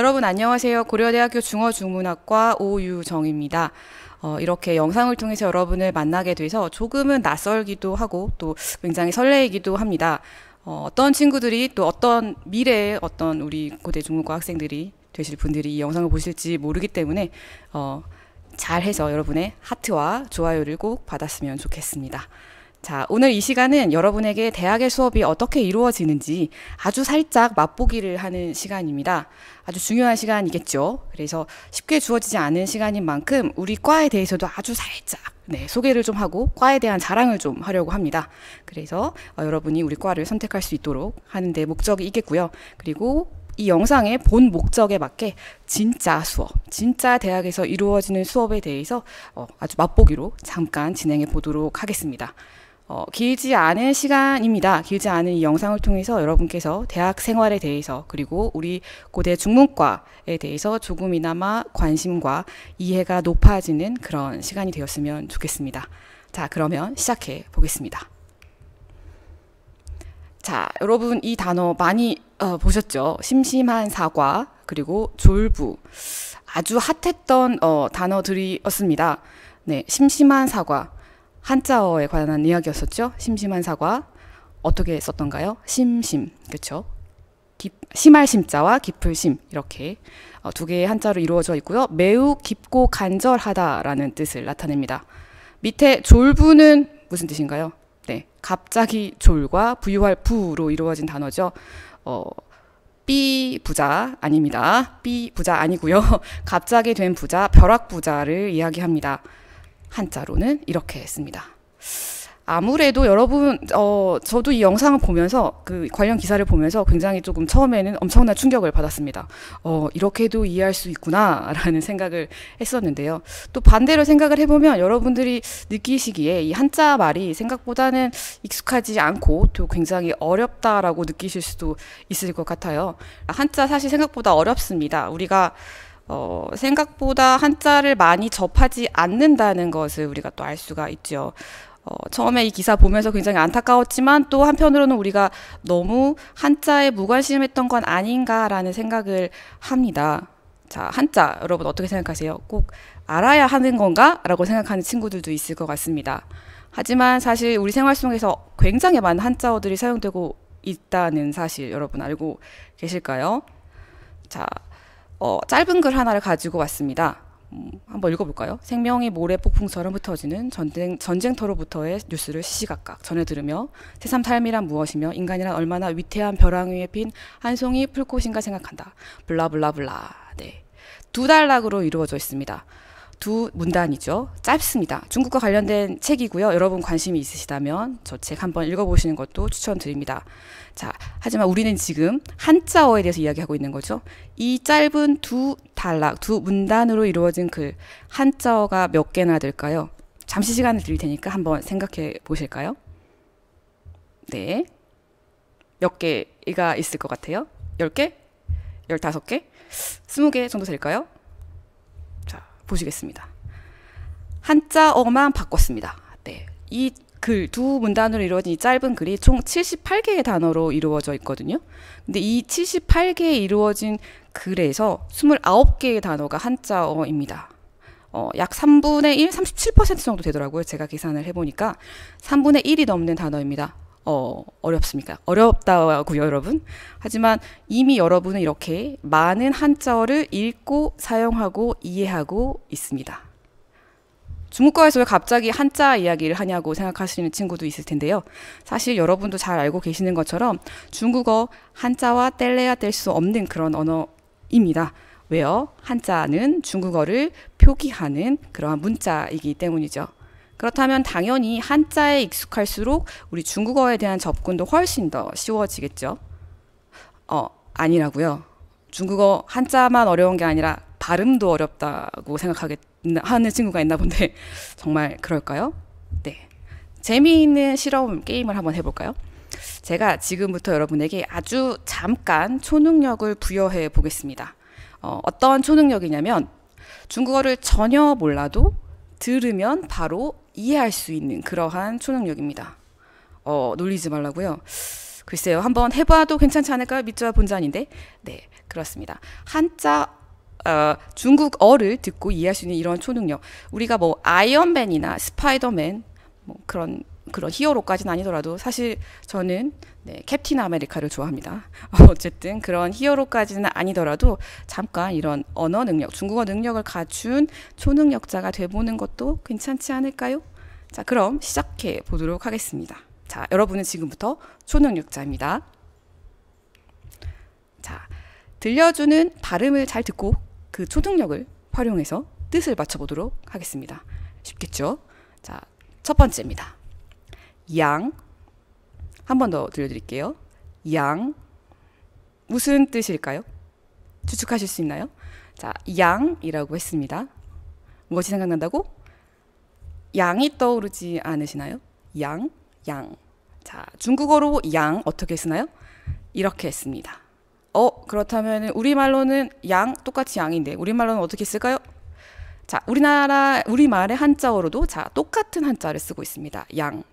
여러분 안녕하세요. 고려대학교 중어중문학과 오유정입니다. 이렇게 영상을 통해서 여러분을 만나게 돼서 조금은 낯설기도 하고 또 굉장히 설레이기도 합니다. 어떤 친구들이 또 어떤 미래의 어떤 우리 고대 중문과 학생들이 되실 분들이 이 영상을 보실지 모르기 때문에 잘해서 여러분의 하트와 좋아요를 꼭 받았으면 좋겠습니다. 자, 오늘 이 시간은 여러분에게 대학의 수업이 어떻게 이루어지는지 아주 살짝 맛보기를 하는 시간입니다. 아주 중요한 시간이겠죠. 그래서 쉽게 주어지지 않은 시간인 만큼 우리 과에 대해서도 아주 살짝 소개를 좀 하고 과에 대한 자랑을 좀 하려고 합니다. 그래서 여러분이 우리 과를 선택할 수 있도록 하는 데 목적이 있겠고요. 그리고 이 영상의 본 목적에 맞게 진짜 수업, 진짜 대학에서 이루어지는 수업에 대해서 아주 맛보기로 잠깐 진행해 보도록 하겠습니다. 길지 않은 시간입니다. 길지 않은 이 영상을 통해서 여러분께서 대학 생활에 대해서 그리고 우리 고대 중문과에 대해서 조금이나마 관심과 이해가 높아지는 그런 시간이 되었으면 좋겠습니다. 자, 그러면 시작해 보겠습니다. 자, 여러분 이 단어 많이 보셨죠? 심심한 사과 그리고 졸부 아주 핫했던 단어들이었습니다. 네, 심심한 사과 한자어에 관한 이야기였었죠. 심심한 사과 어떻게 썼던가요? 심심, 그렇죠? 심할 심자와 깊을 심 이렇게 두 개의 한자로 이루어져 있고요. 매우 깊고 간절하다라는 뜻을 나타냅니다. 밑에 졸부는 무슨 뜻인가요? 네, 갑자기 졸과 부유할 부로 이루어진 단어죠. 삐부자 아닙니다. 삐부자 아니고요. 갑자기 된 부자, 벼락부자를 이야기합니다. 한자로는 이렇게 씁니다. 아무래도 여러분 저도 이 영상을 보면서 그 관련 기사를 보면서 굉장히 조금 처음에는 엄청난 충격을 받았습니다. 이렇게도 이해할 수 있구나 라는 생각을 했었는데요. 또 반대로 생각을 해보면 여러분들이 느끼시기에 이 한자 말이 생각보다는 익숙하지 않고 또 굉장히 어렵다라고 느끼실 수도 있을 것 같아요. 한자 사실 생각보다 어렵습니다. 우리가 생각보다 한자를 많이 접하지 않는다는 것을 우리가 또 알 수가 있죠. 처음에 이 기사 보면서 굉장히 안타까웠지만 또 한편으로는 우리가 너무 한자에 무관심했던 건 아닌가라는 생각을 합니다. 자, 한자 여러분 어떻게 생각하세요? 꼭 알아야 하는 건가? 라고 생각하는 친구들도 있을 것 같습니다. 하지만 사실 우리 생활 속에서 굉장히 많은 한자어들이 사용되고 있다는 사실 여러분 알고 계실까요? 자, 짧은 글 하나를 가지고 왔습니다. 한번 읽어볼까요? 생명이 모래 폭풍처럼 흩어지는 전쟁터로부터의 뉴스를 시시각각 전해 들으며 새삼 삶이란 무엇이며 인간이란 얼마나 위태한 벼랑 위에 핀 한 송이 풀꽃인가 생각한다. 블라블라블라. 네, 두 단락으로 이루어져 있습니다. 두 문단이죠. 짧습니다. 중국과 관련된 책이고요. 여러분 관심이 있으시다면 저 책 한번 읽어보시는 것도 추천드립니다. 자, 하지만 우리는 지금 한자어에 대해서 이야기하고 있는 거죠. 이 짧은 두 단락, 두 문단으로 이루어진 글, 한자어가 몇 개나 될까요? 잠시 시간을 드릴 테니까 한번 생각해 보실까요? 네. 몇 개가 있을 것 같아요? 10개? 15개? 20개 정도 될까요? 자, 보시겠습니다. 한자어만 바꿨습니다. 네. 이 글, 두 문단으로 이루어진 이 짧은 글이 총 78개의 단어로 이루어져 있거든요. 근데 이 78개에 이루어진 글에서 29개의 단어가 한자어입니다. 약 3분의 1, 37% 정도 되더라고요. 제가 계산을 해보니까 3분의 1이 넘는 단어입니다. 어렵습니까? 어렵다고요, 여러분. 하지만 이미 여러분은 이렇게 많은 한자어를 읽고 사용하고 이해하고 있습니다. 중국어에서 왜 갑자기 한자 이야기를 하냐고 생각하시는 친구도 있을 텐데요. 사실 여러분도 잘 알고 계시는 것처럼 중국어 한자와 뗄래야 뗄 수 없는 그런 언어입니다. 왜요? 한자는 중국어를 표기하는 그러한 문자이기 때문이죠. 그렇다면 당연히 한자에 익숙할수록 우리 중국어에 대한 접근도 훨씬 더 쉬워지겠죠. 아니라고요. 중국어 한자만 어려운 게 아니라 발음도 어렵다고 하는 친구가 있나 본데 정말 그럴까요? 네, 재미있는 실험 게임을 한번 해볼까요? 제가 지금부터 여러분에게 아주 잠깐 초능력을 부여해 보겠습니다. 어떤 초능력이냐면 중국어를 전혀 몰라도 들으면 바로 이해할 수 있는 그러한 초능력입니다. 놀리지 말라고요. 글쎄요, 한번 해봐도 괜찮지 않을까요? 밑자 본전인데. 네, 그렇습니다. 한자 중국어를 듣고 이해할 수 있는 이런 초능력. 우리가 뭐 아이언맨이나 스파이더맨 뭐 그런 히어로까지는 아니더라도 사실 저는 네, 캡틴 아메리카를 좋아합니다. 어쨌든 그런 히어로까지는 아니더라도 잠깐 이런 언어 능력, 중국어 능력을 갖춘 초능력자가 돼보는 것도 괜찮지 않을까요? 자, 그럼 시작해 보도록 하겠습니다. 자, 여러분은 지금부터 초능력자입니다. 자, 들려주는 발음을 잘 듣고 그 초능력을 활용해서 뜻을 맞춰보도록 하겠습니다. 쉽겠죠? 자, 첫 번째입니다. 양. 한 번 더 들려드릴게요. 양. 무슨 뜻일까요? 추측하실 수 있나요? 자, 양이라고 했습니다. 무엇이 생각난다고? 양이 떠오르지 않으시나요? 양, 양. 자, 중국어로 양 어떻게 쓰나요? 이렇게 했습니다. 그렇다면 우리말로는 양 똑같이 양인데 우리말로는 어떻게 쓸까요? 자, 우리말의 한자어로도 자, 똑같은 한자를 쓰고 있습니다. 양.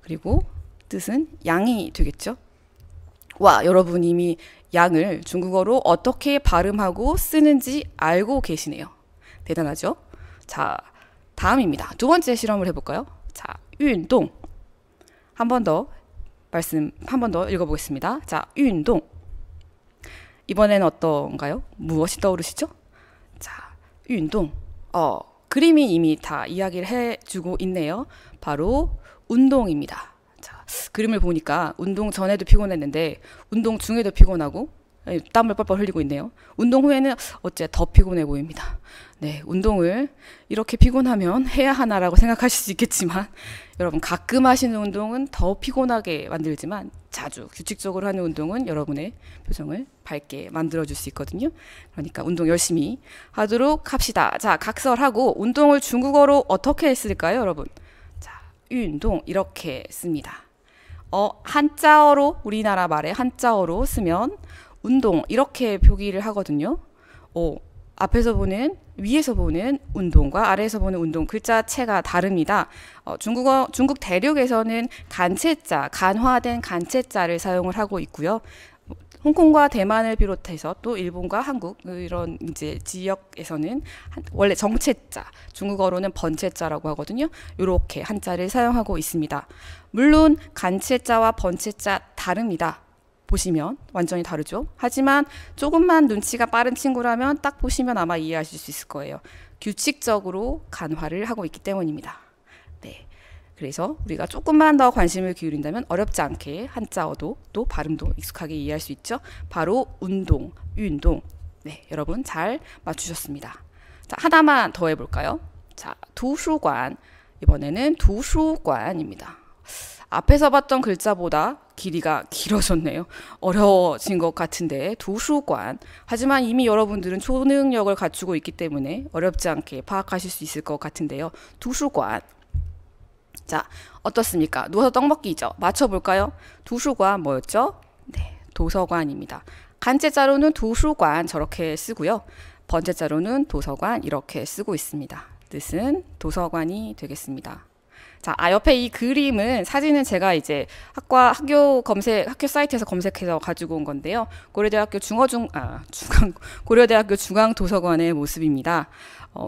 그리고 뜻은 양이 되겠죠? 와, 여러분 이미 양을 중국어로 어떻게 발음하고 쓰는지 알고 계시네요. 대단하죠? 자, 다음입니다. 두 번째 실험을 해볼까요? 자, 운동. 한 번 더 읽어보겠습니다. 자, 운동. 이번에는 어떤가요? 무엇이 떠오르시죠? 자, 운동. 그림이 이미 다 이야기를 해주고 있네요. 바로 운동입니다. 자, 그림을 보니까 운동 전에도 피곤했는데 운동 중에도 피곤하고 땀을 뻘뻘 흘리고 있네요. 운동 후에는 어째 더 피곤해 보입니다. 네, 운동을 이렇게 피곤하면 해야 하나라고 생각하실 수 있겠지만 여러분 가끔 하시는 운동은 더 피곤하게 만들지만 자주 규칙적으로 하는 운동은 여러분의 표정을 밝게 만들어줄 수 있거든요. 그러니까 운동 열심히 하도록 합시다. 자, 각설하고 운동을 중국어로 어떻게 쓸까요, 여러분? 자, 운동 이렇게 씁니다. 한자어로 우리나라 말의 한자어로 쓰면 운동 이렇게 표기를 하거든요. 앞에서 보는 위에서 보는 운동과 아래에서 보는 운동 글자체가 다릅니다. 중국 대륙에서는 간체자, 간화된 간체자를 사용을 하고 있고요. 홍콩과 대만을 비롯해서 또 일본과 한국 이런 이제 지역에서는 원래 정체자, 중국어로는 번체자라고 하거든요. 이렇게 한자를 사용하고 있습니다. 물론 간체자와 번체자 다릅니다. 보시면 완전히 다르죠. 하지만 조금만 눈치가 빠른 친구라면 딱 보시면 아마 이해하실 수 있을 거예요. 규칙적으로 간화를 하고 있기 때문입니다. 네, 그래서 우리가 조금만 더 관심을 기울인다면 어렵지 않게 한자어도 또 발음도 익숙하게 이해할 수 있죠. 바로 운동, 운동. 네, 여러분 잘 맞추셨습니다. 자, 하나만 더 해볼까요? 자, 도서관. 이번에는 도서관입니다. 앞에서 봤던 글자보다 길이가 길어졌네요. 어려워진 것 같은데 도서관. 하지만 이미 여러분들은 초능력을 갖추고 있기 때문에 어렵지 않게 파악하실 수 있을 것 같은데요. 도서관. 자, 어떻습니까? 누워서 떡 먹기죠. 맞춰볼까요? 도서관 뭐였죠? 네, 도서관입니다. 간체자로는 도서관 저렇게 쓰고요. 번체자로는 도서관 이렇게 쓰고 있습니다. 뜻은 도서관이 되겠습니다. 자, 옆에 이 그림은 사진은 제가 이제 학교 사이트에서 검색해서 가지고 온 건데요. 고려대학교 고려대학교 중앙도서관의 모습입니다.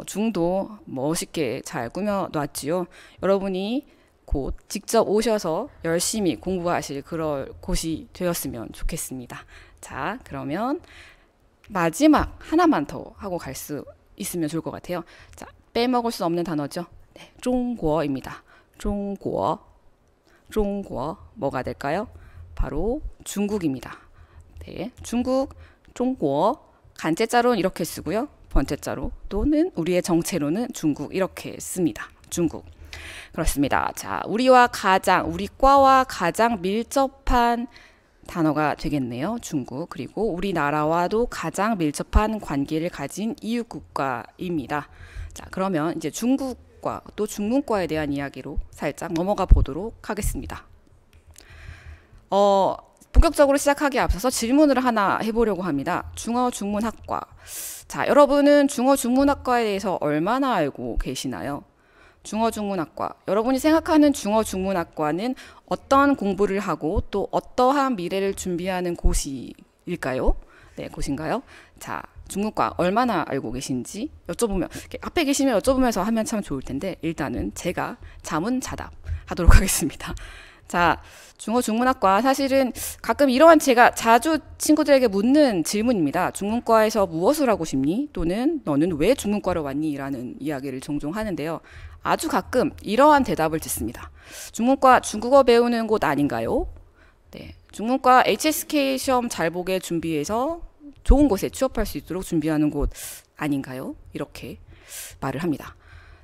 중도 멋있게 잘 꾸며 놨지요. 여러분이 곧 직접 오셔서 열심히 공부하실 그럴 곳이 되었으면 좋겠습니다. 자, 그러면 마지막 하나만 더 하고 갈 수 있으면 좋을 것 같아요. 자, 빼먹을 수 없는 단어죠. 네, 중국어입니다. 중국어 뭐가 될까요? 바로 중국입니다. 네, 중국, 중국어 간체자로는 이렇게 쓰고요. 번체자로 또는 우리의 정체로는 중국 이렇게 씁니다. 중국. 그렇습니다. 자, 우리 과와 가장 밀접한 단어가 되겠네요. 중국. 그리고 우리나라와도 가장 밀접한 관계를 가진 이웃 국가입니다. 자, 그러면 이제 중국과 또 중문과에 대한 이야기로 살짝 넘어가 보도록 하겠습니다. 본격적으로 시작하기에 앞서서 질문을 하나 해보려고 합니다. 중어중문학과. 자, 여러분은 중어중문학과에 대해서 얼마나 알고 계시나요? 중어중문학과. 여러분이 생각하는 중어중문학과는 어떤 공부를 하고 또 어떠한 미래를 준비하는 곳일까요? 네, 곳인가요? 자, 중문과 얼마나 알고 계신지 여쭤보면, 이렇게 앞에 계시면 여쭤보면서 하면 참 좋을 텐데, 일단은 제가 자문자답 하도록 하겠습니다. 자, 중어중문학과 사실은 가끔 이러한 제가 자주 친구들에게 묻는 질문입니다. 중문과에서 무엇을 하고 싶니? 또는 너는 왜 중문과로 왔니? 라는 이야기를 종종 하는데요. 아주 가끔 이러한 대답을 듣습니다. 중문과 중국어 배우는 곳 아닌가요? 네, 중문과 HSK 시험 잘 보게 준비해서 좋은 곳에 취업할 수 있도록 준비하는 곳 아닌가요? 이렇게 말을 합니다.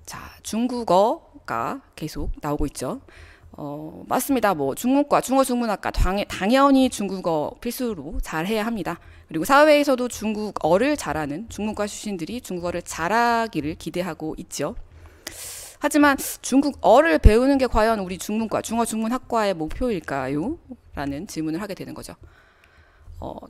자, 중국어가 계속 나오고 있죠. 맞습니다. 뭐 중문과, 중어중문학과 당연히 중국어 필수로 잘해야 합니다. 그리고 사회에서도 중국어를 잘하는 중문과 출신들이 중국어를 잘하기를 기대하고 있죠. 하지만 중국어를 배우는 게 과연 우리 중문과, 중어중문학과의 목표일까요? 라는 질문을 하게 되는 거죠.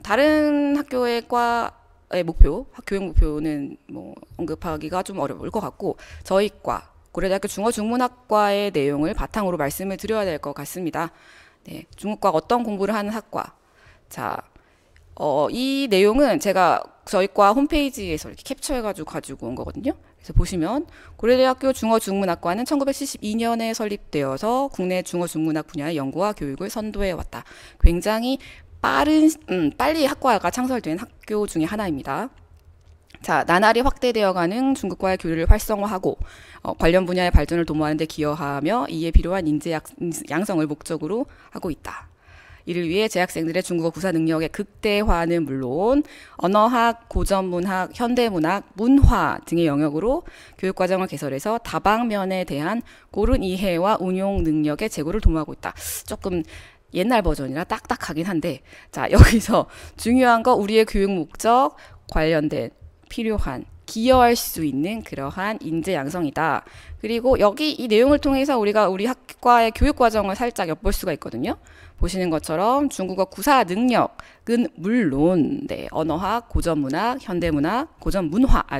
다른 학교의 과의 목표, 교육 목표는 뭐 언급하기가 좀 어려울 것 같고, 저희 과, 고려대학교 중어중문학과의 내용을 바탕으로 말씀을 드려야 될 것 같습니다. 네, 중국과 어떤 공부를 하는 학과. 자, 이 내용은 제가 저희 과 홈페이지에서 이렇게 캡처해가지고 가지고 온 거거든요. 그래서 보시면 고려대학교 중어중문학과는 1972년에 설립되어서 국내 중어중문학 분야의 연구와 교육을 선도해 왔다. 굉장히 빨리 학과가 창설된 학교 중에 하나입니다. 자, 나날이 확대되어가는 중국과의 교류를 활성화하고 관련 분야의 발전을 도모하는 데 기여하며 이에 필요한 인재 양성을 목적으로 하고 있다. 이를 위해 재학생들의 중국어 구사 능력의 극대화는 물론 언어학, 고전문학, 현대문학, 문화 등의 영역으로 교육과정을 개설해서 다방면에 대한 고른 이해와 운용 능력의 제고를 도모하고 있다. 조금 옛날 버전이라 딱딱하긴 한데, 자, 여기서 중요한 거 우리의 교육 목적 관련된 필요한 기여할 수 있는 그러한 인재 양성이다. 그리고 여기 이 내용을 통해서 우리가 우리 학과의 교육 과정을 살짝 엿볼 수가 있거든요. 보시는 것처럼 중국어 구사 능력은 물론 언어학, 고전문학, 현대문학,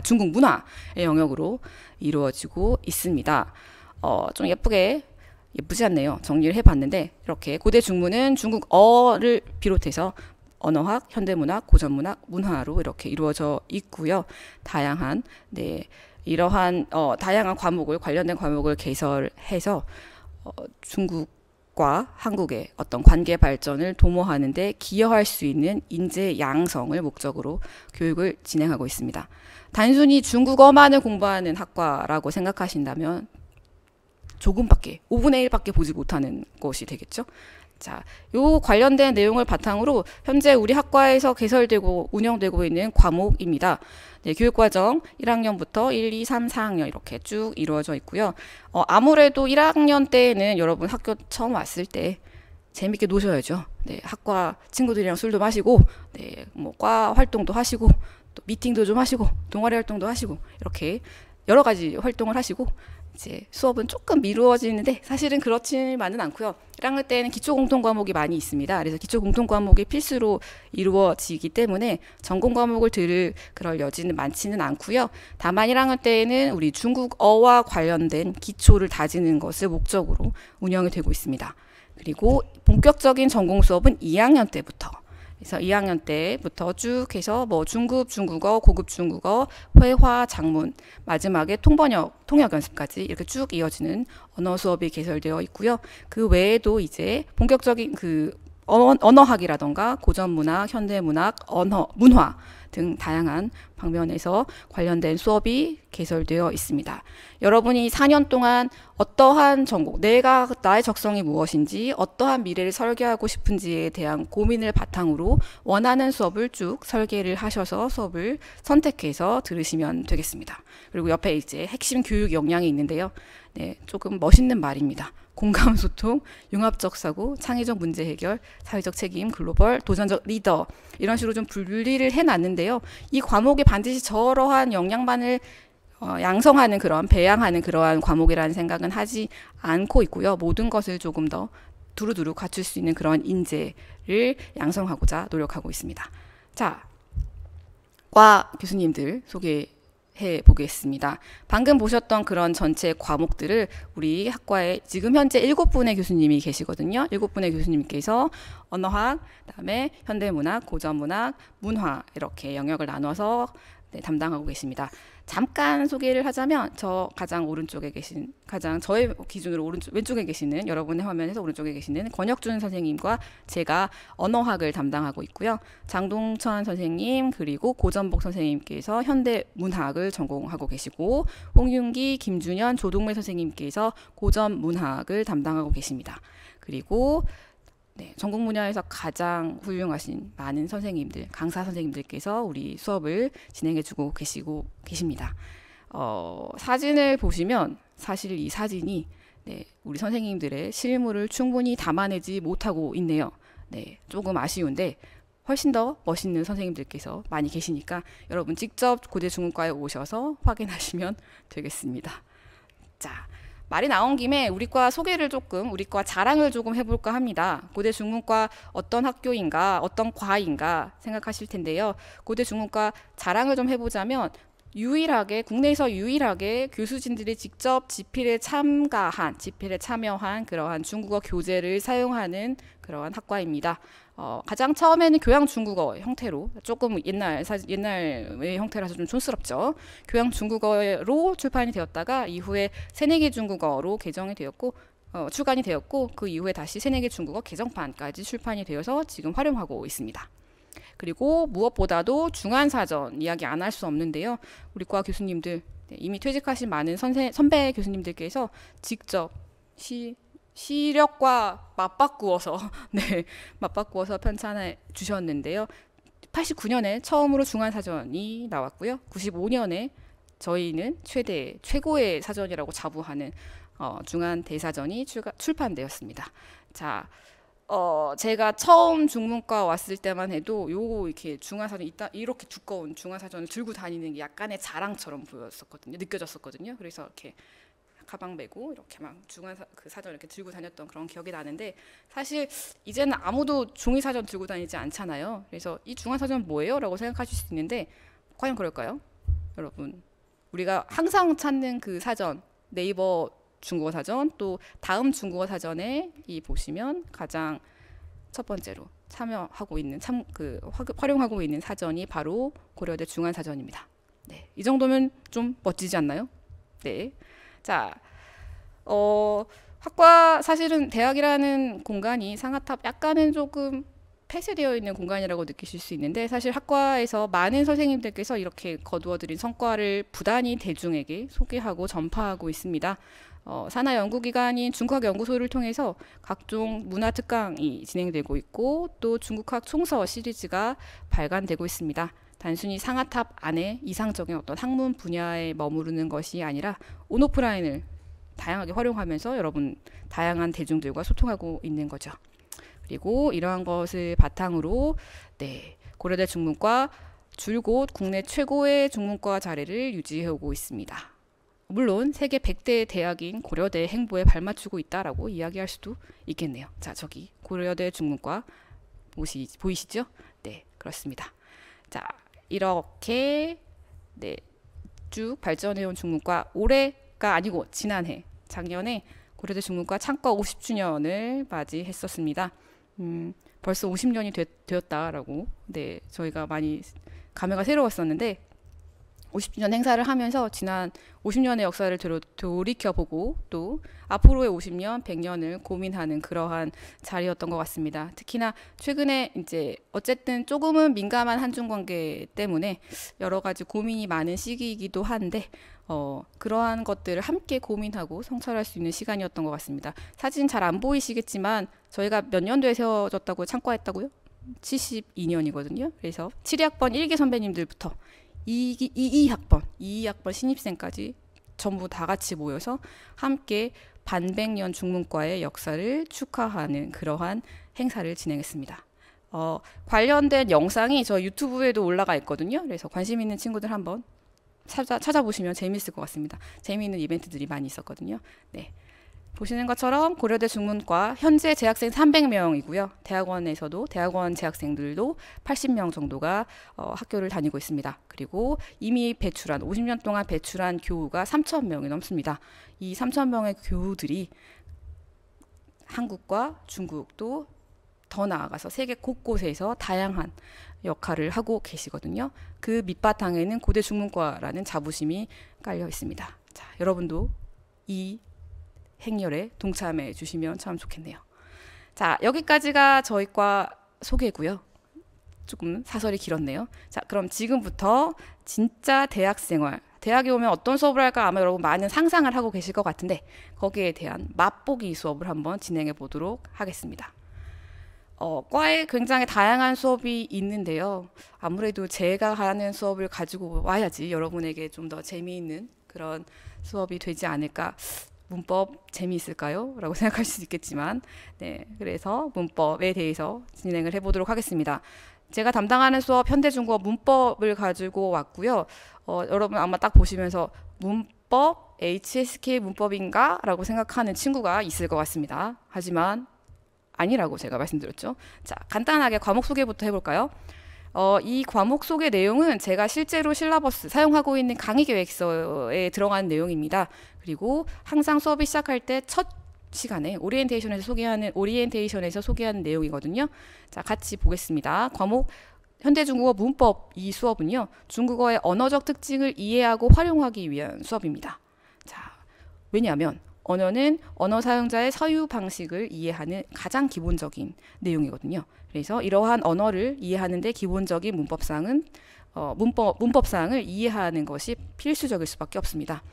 중국 문화의 영역으로 이루어지고 있습니다. 좀 예쁘지 않네요. 정리를 해봤는데 이렇게 고대 중문은 중국어를 비롯해서 언어학, 현대문학, 고전문학, 문화로 이렇게 이루어져 있고요. 다양한 이러한 다양한 과목을 관련된 과목을 개설해서 중국과 한국의 어떤 관계 발전을 도모하는 데 기여할 수 있는 인재 양성을 목적으로 교육을 진행하고 있습니다. 단순히 중국어만을 공부하는 학과라고 생각하신다면 조금밖에 5분의 1밖에 보지 못하는 것이 되겠죠. 자, 요 관련된 내용을 바탕으로 현재 우리 학과에서 개설되고 운영되고 있는 과목입니다. 네, 교육과정 1학년부터 1, 2, 3, 4학년 이렇게 쭉 이루어져 있고요. 아무래도 1학년 때에는 여러분 학교 처음 왔을 때 재밌게 노셔야죠. 네, 학과 친구들이랑 술도 마시고, 뭐 과 활동도 하시고, 또 미팅도 좀 하시고, 동아리 활동도 하시고, 이렇게 여러 가지 활동을 하시고, 이제 수업은 조금 미루어지는데 사실은 그렇지만은 않고요. 1학년 때는 기초 공통 과목이 많이 있습니다. 그래서 기초 공통 과목이 필수로 이루어지기 때문에 전공 과목을 들을 그럴 여지는 많지는 않고요. 다만 1학년 때에는 우리 중국어와 관련된 기초를 다지는 것을 목적으로 운영이 되고 있습니다. 그리고 본격적인 전공 수업은 2학년 때부터, 그래서 2학년 때부터 쭉 해서 뭐 중급 중국어, 고급 중국어, 회화, 작문, 마지막에 통번역, 통역 연습까지 이렇게 쭉 이어지는 언어 수업이 개설되어 있고요. 그 외에도 이제 본격적인 언어학이라던가 고전문학, 현대문학, 문화 등 다양한 방면에서 관련된 수업이 개설되어 있습니다. 여러분이 4년 동안 어떠한 전공, 나의 적성이 무엇인지, 어떠한 미래를 설계하고 싶은지에 대한 고민을 바탕으로 원하는 수업을 쭉 설계를 하셔서 수업을 선택해서 들으시면 되겠습니다. 그리고 옆에 이제 핵심 교육 역량이 있는데요. 네, 조금 멋있는 말입니다. 공감, 소통, 융합적 사고, 창의적 문제 해결, 사회적 책임, 글로벌, 도전적 리더, 이런 식으로 좀 분리를 해놨는데요. 이 과목이 반드시 저러한 역량만을 양성하는 배양하는 그러한 과목이라는 생각은 하지 않고 있고요. 모든 것을 조금 더 두루두루 갖출 수 있는 그런 인재를 양성하고자 노력하고 있습니다. 자, 과 교수님들 소개해 해 보겠습니다. 방금 보셨던 그런 전체 과목들을 우리 학과에 지금 현재 7분의 교수님이 계시거든요. 7분의 교수님께서 언어학, 그다음에 현대문학, 고전문학, 문화 이렇게 영역을 나눠서 네, 담당하고 계십니다. 잠깐 소개를 하자면 저 가장 오른쪽에 계신 가장 저의 기준으로 왼쪽에 계시는 여러분의 화면에서 오른쪽에 계시는 권혁준 선생님과 제가 언어학을 담당하고 있고요. 장동천 선생님 그리고 고전복 선생님께서 현대문학을 전공하고 계시고 홍윤기, 김준현, 조동래 선생님께서 고전문학을 담당하고 계십니다. 그리고 네, 전공 분야에서 가장 훌륭하신 많은 선생님들, 강사 선생님들께서 우리 수업을 진행해주고 계십니다. 사진을 보시면 사실 이 사진이 네, 우리 선생님들의 실물을 충분히 담아내지 못하고 있네요. 네, 조금 아쉬운데 훨씬 더 멋있는 선생님들께서 많이 계시니까 여러분 직접 고대중문과에 오셔서 확인하시면 되겠습니다. 자. 말이 나온 김에 우리과 소개를 조금, 우리과 자랑을 조금 해볼까 합니다. 고대중문과 어떤 학교인가, 어떤 과인가 생각하실 텐데요. 고대중문과 자랑을 좀 해보자면 국내에서 유일하게 교수진들이 직접 집필에 참여한 그러한 중국어 교재를 사용하는 그러한 학과입니다. 가장 처음에는 교양 중국어 형태로 조금 옛날의 형태라서 좀 촌스럽죠. 교양 중국어로 출판이 되었다가 이후에 새내기 중국어로 개정이 되었고 출간이 되었고 그 이후에 다시 새내기 중국어 개정판까지 출판이 되어서 지금 활용하고 있습니다. 그리고 무엇보다도 중안사전 이야기 안 할 수 없는데요. 우리 과 교수님들 이미 퇴직하신 많은 선배 교수님들께서 직접 시력과 맞바꾸어서 네, 맞바꾸어서 편찬해 주셨는데요. 89년에 처음으로 중안사전이 나왔고요. 95년에 저희는 최고의 사전이라고 자부하는 중안대사전이 출판되었습니다. 자, 제가 처음 중문과 왔을 때만 해도 이렇게 중안사전 이렇게 두꺼운 중안사전을 들고 다니는 게 약간의 자랑처럼 느껴졌었거든요. 그래서 이렇게 가방 메고 이렇게 막 그 사전 이렇게 들고 다녔던 그런 기억이 나는데 사실 이제는 아무도 종이 사전 들고 다니지 않잖아요. 그래서 이 중안사전 뭐예요? 라고 생각하실 수 있는데 과연 그럴까요? 여러분 우리가 항상 찾는 그 사전 네이버 중국어 사전 또 다음 중국어 사전에 보시면 가장 첫 번째로 활용하고 있는 사전이 바로 고려대 중안사전입니다. 네, 이 정도면 좀 멋지지 않나요? 네. 자, 학과 사실은 대학이라는 공간이 상아탑 약간은 조금 폐쇄되어 있는 공간이라고 느끼실 수 있는데 사실 학과에서 많은 선생님들께서 이렇게 거두어들인 성과를 부단히 대중에게 소개하고 전파하고 있습니다. 산하 연구기관인 중국학연구소를 통해서 각종 문화 특강이 진행되고 있고 또 중국학 총서 시리즈가 발간되고 있습니다. 단순히 상아탑 안에 이상적인 어떤 학문 분야에 머무르는 것이 아니라 온오프라인을 다양하게 활용하면서 여러분 다양한 대중들과 소통하고 있는 거죠. 그리고 이러한 것을 바탕으로 네, 고려대 중문과 줄곧 국내 최고의 중문과 자리를 유지해오고 있습니다. 물론 세계 100대 대학인 고려대 행보에 발맞추고 있다라고 이야기할 수도 있겠네요. 자, 저기 고려대 중문과 보이시죠? 네, 그렇습니다. 자, 이렇게 네, 쭉 발전해온 중문과 올해가 아니고 지난해 작년에 고려대 중문과 창과 50주년을 맞이했었습니다. 벌써 50년이 되었다라고 네, 저희가 많이 감회가 새로웠었는데 50주년 행사를 하면서 지난 50년의 역사를 돌이켜보고 또 앞으로의 50년, 100년을 고민하는 그러한 자리였던 것 같습니다. 특히나 최근에 이제 어쨌든 조금은 민감한 한중 관계 때문에 여러 가지 고민이 많은 시기이기도 한데 그러한 것들을 함께 고민하고 성찰할 수 있는 시간이었던 것 같습니다. 사진 잘 안 보이시겠지만 저희가 몇 년도에 세워졌다고 창과했다고요? 72년이거든요. 그래서 7학번 1기 선배님들부터 2학번 신입생까지 전부 다 같이 모여서 함께 반백년 중문과의 역사를 축하하는 그러한 행사를 진행했습니다. 관련된 영상이 저 유튜브에도 올라가 있거든요. 그래서 관심 있는 친구들 한번 찾아보시면 재미있을 것 같습니다. 재미있는 이벤트들이 많이 있었거든요. 네, 보시는 것처럼 고려대 중문과 현재 재학생 300명이고요. 대학원에서도 대학원 재학생들도 80명 정도가 학교를 다니고 있습니다. 그리고 이미 배출한 50년 동안 배출한 교우가 3,000명이 넘습니다. 이 3,000명의 교우들이 한국과 중국도 더 나아가서 세계 곳곳에서 다양한 역할을 하고 계시거든요. 그 밑바탕에는 고대 중문과라는 자부심이 깔려 있습니다. 자, 여러분도 이 행렬에 동참해 주시면 참 좋겠네요. 자, 여기까지가 저희 과 소개고요. 조금 사설이 길었네요. 자, 그럼 지금부터 진짜 대학 생활, 대학에 오면 어떤 수업을 할까 아마 여러분 많은 상상을 하고 계실 것 같은데 거기에 대한 맛보기 수업을 한번 진행해 보도록 하겠습니다. 과에 굉장히 다양한 수업이 있는데요. 아무래도 제가 하는 수업을 가지고 와야지 여러분에게 좀 더 재미있는 그런 수업이 되지 않을까. 문법 재미있을까요? 라고 생각할 수 있겠지만, 네, 그래서 문법에 대해서 진행을 해보도록 하겠습니다. 제가 담당하는 수업 현대중국어 문법을 가지고 왔고요. 여러분 아마 딱 보시면서 문법, HSK 문법인가? 라고 생각하는 친구가 있을 것 같습니다. 하지만 아니라고 제가 말씀드렸죠. 자, 간단하게 과목 소개부터 해볼까요? 이 과목 소개 내용은 제가 실제로 실라버스 사용하고 있는 강의 계획서에 들어간 내용입니다. 그리고 항상 수업이 시작할 때 첫 시간에 오리엔테이션에서 소개하는 내용이거든요. 자, 같이 보겠습니다. 과목 현대중국어 문법 이 수업은요. 중국어의 언어적 특징을 이해하고 활용하기 위한 수업입니다. 자, 왜냐하면 언어는 언어 사용자의 사유 방식을 이해하는 가장 기본적인 내용이거든요. 그래서 이러한 언어를 이해하는 데 기본적인 문법사항을 이해하는 것이 필수적일 수밖에 없습니다.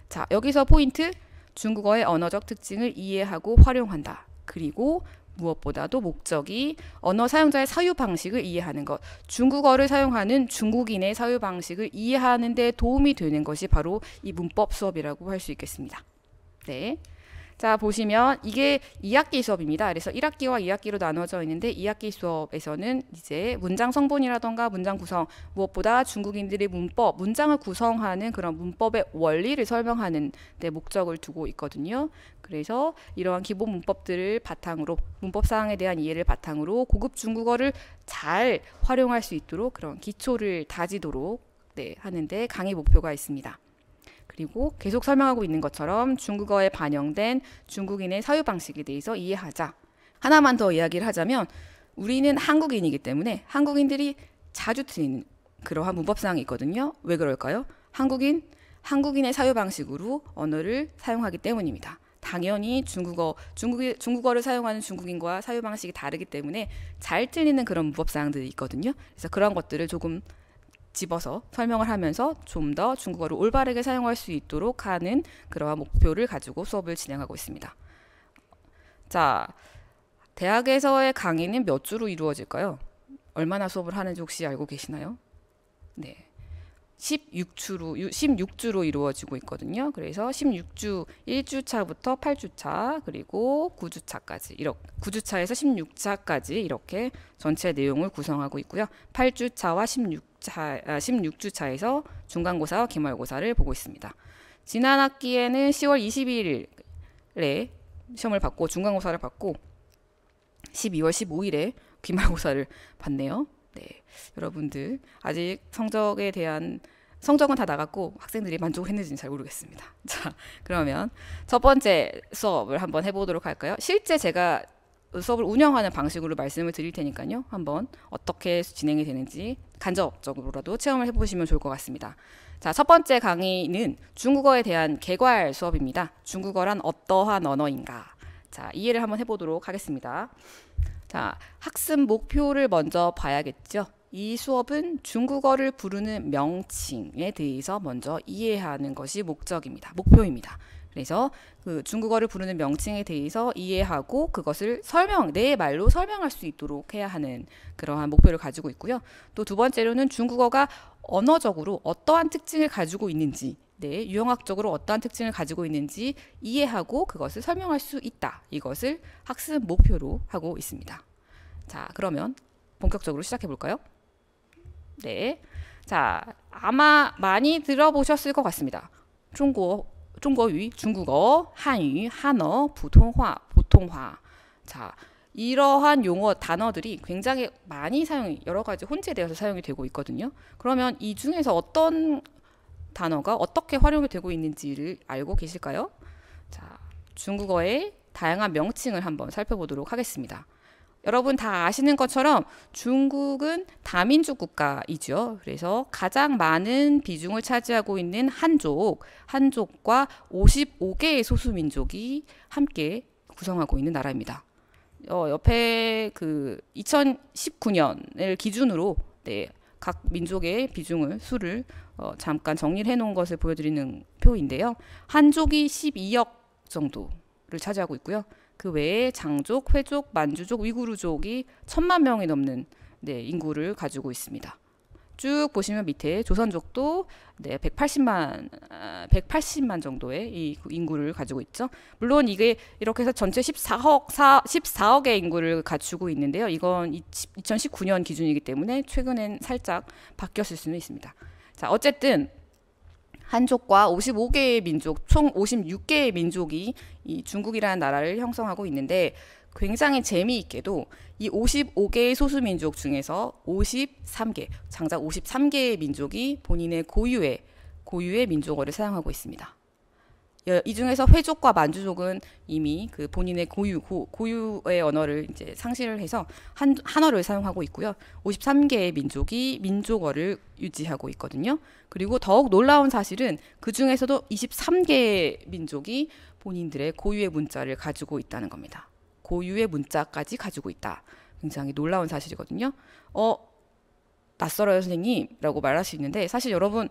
자, 여기서 포인트, 중국어의 언어적 특징을 이해하고 활용한다. 그리고 무엇보다도 목적이 언어 사용자의 사유 방식을 이해하는 것, 중국어를 사용하는 중국인의 사유 방식을 이해하는 데 도움이 되는 것이 바로 이 문법 수업이라고 할 수 있겠습니다. 네. 자, 보시면 이게 2학기 수업입니다. 그래서 1학기와 2학기로 나눠져 있는데 2학기 수업에서는 이제 문장 성분이라던가 문장 구성, 무엇보다 중국인들의 문법, 문장을 구성하는 그런 문법의 원리를 설명하는 데 목적을 두고 있거든요. 그래서 이러한 기본 문법들을 바탕으로, 문법 사항에 대한 이해를 바탕으로 고급 중국어를 잘 활용할 수 있도록 그런 기초를 다지도록 하는데 강의 목표가 있습니다. 그리고 계속 설명하고 있는 것처럼 중국어에 반영된 중국인의 사유 방식에 대해서 이해하자. 하나만 더 이야기를 하자면 우리는 한국인이기 때문에 한국인들이 자주 틀리는 그러한 문법사항이 있거든요. 왜 그럴까요? 한국인의 사유 방식으로 언어를 사용하기 때문입니다. 당연히 중국어를 사용하는 중국인과 사유 방식이 다르기 때문에 잘 틀리는 그런 문법사항들이 있거든요. 그래서 그런 것들을 조금 집어서 설명을 하면서 좀 더 중국어를 올바르게 사용할 수 있도록 하는 그러한 목표를 가지고 수업을 진행하고 있습니다. 자, 대학에서의 강의는 몇 주로 이루어질까요? 얼마나 수업을 하는지 혹시 알고 계시나요? 네. 16주로 이루어지고 있거든요. 그래서 16주 1주차부터 8주차 그리고 9주차까지 9주차에서 16차까지 이렇게 전체 내용을 구성하고 있고요. 8주차와 16주차에서 중간고사와 기말고사를 보고 있습니다. 지난 학기에는 10월 22일에 시험을 받고 중간고사를 받고 12월 15일에 기말고사를 받네요. 네, 여러분들 아직 성적은 다 나갔고 학생들이 만족을 했는지는 잘 모르겠습니다. 자, 그러면 첫 번째 수업을 한번 해보도록 할까요? 실제 제가 수업을 운영하는 방식으로 말씀을 드릴 테니까요. 한번 어떻게 진행이 되는지 간접적으로라도 체험을 해보시면 좋을 것 같습니다. 자, 첫 번째 강의는 중국어에 대한 개괄 수업입니다. 중국어란 어떠한 언어인가? 자, 이해를 한번 해보도록 하겠습니다. 자, 학습 목표를 먼저 봐야겠죠. 이 수업은 중국어를 부르는 명칭에 대해서 먼저 이해하는 것이 목표입니다. 그래서 그 중국어를 부르는 명칭에 대해서 이해하고 그것을 내 말로 설명할 수 있도록 해야 하는 그러한 목표를 가지고 있고요. 또 두 번째로는 중국어가 언어적으로 어떠한 특징을 가지고 있는지, 유형학적으로 어떠한 특징을 가지고 있는지 이해하고 그것을 설명할 수 있다. 이것을 학습 목표로 하고 있습니다. 자, 그러면 본격적으로 시작해 볼까요? 네. 자, 아마 많이 들어보셨을 것 같습니다. 중국어 중국어, 중국어, 한유, 한어, 보통화. 자, 이러한 용어 단어들이 굉장히 많이 여러 가지 혼재되어서 사용이 되고 있거든요. 그러면 이 중에서 어떤 단어가 어떻게 활용이 되고 있는지를 알고 계실까요? 자, 중국어의 다양한 명칭을 한번 살펴보도록 하겠습니다. 여러분 다 아시는 것처럼 중국은 다민족 국가이죠. 그래서 가장 많은 비중을 차지하고 있는 한족과 55개의 소수민족이 함께 구성하고 있는 나라입니다. 옆에 그 2019년을 기준으로 네, 각 민족의 수를 잠깐 정리를 해놓은 것을 보여드리는 표인데요. 한족이 12억 정도를 차지하고 있고요. 그 외에 장족, 회족, 만주족, 위구르족이 1000만 명이 넘는 네, 인구를 가지고 있습니다. 쭉 보시면 밑에 조선족도 네, 180만 정도의 이 인구를 가지고 있죠. 물론 이게 이렇게 해서 전체 14억의 인구를 갖추고 있는데요. 이건 2019년 기준이기 때문에 최근엔 살짝 바뀌었을 수는 있습니다. 자, 어쨌든 한족과 55개의 민족, 총 56개의 민족이 이 중국이라는 나라를 형성하고 있는데 굉장히 재미있게도 이 55개의 소수민족 중에서 53개의 53개의 본인의 고유의 민족어를 사용하고 있습니다. 이 중에서 회족과 만주족은 이미 그 본인의 고유의 언어를 이제 상실을 해서 한어를 사용하고 있고요. 53개의 민족이 민족어를 유지하고 있거든요. 그리고 더욱 놀라운 사실은 그 중에서도 23개의 민족이 본인들의 고유의 문자를 가지고 있다는 겁니다. 고유의 문자까지 가지고 있다. 굉장히 놀라운 사실이거든요. 낯설어요 선생님이라고 말할 수 있는데 사실 여러분